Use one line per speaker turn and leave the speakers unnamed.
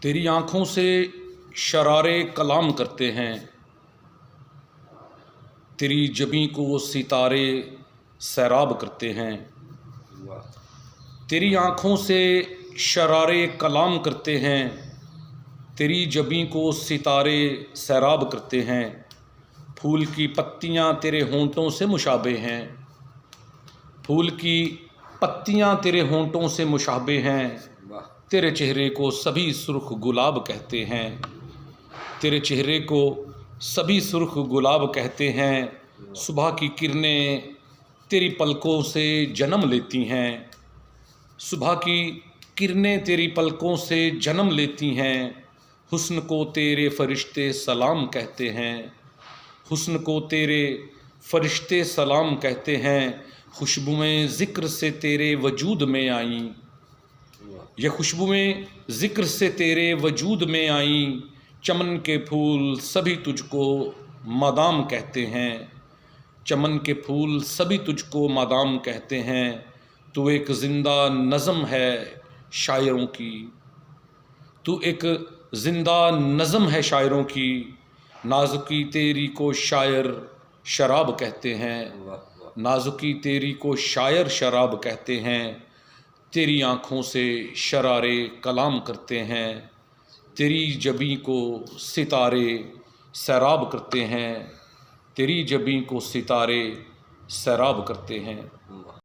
तेरी आँखों से शरारे कलाम करते हैं, तेरी जबीं को सितारे सैराब करते हैं। तेरी आँखों से शरारे कलाम करते हैं, तेरी जबीं को सितारे सैराब करते हैं। फूल की पत्तियाँ तेरे होंठों से मुशाबे हैं, फूल की पत्तियाँ तेरे होंठों से मुशाबे हैं। तेरे चेहरे को सभी सुर्ख गुलाब कहते हैं, तेरे चेहरे को सभी सुर्ख गुलाब कहते हैं। सुबह की किरणें तेरी पलकों से जन्म लेती हैं, सुबह की किरणें तेरी पलकों से जन्म लेती हैं। हुस्न को तेरे फरिश्ते सलाम कहते हैं, हुस्न को तेरे फरिश्ते सलाम कहते हैं। खुशबुएं ज़िक्र से तेरे वजूद में आईं, ये खुशबुएं ज़िक्र से तेरे वजूद में आईं। चमन के फूल सभी तुझको मादाम कहते हैं, चमन के फूल सभी तुझको मादाम कहते हैं। तू एक ज़िंदा नज़म है शायरों की, तू एक ज़िंदा नज़म है शायरों की। नाजुकी तेरी को शायर शराब कहते हैं, नाजुकी तेरी को शायर शराब कहते हैं। तेरी आँखों से शरारे कलाम करते हैं, तेरी जबीं को सितारे सैराब करते हैं, तेरी जबीं को सितारे सैराब करते हैं।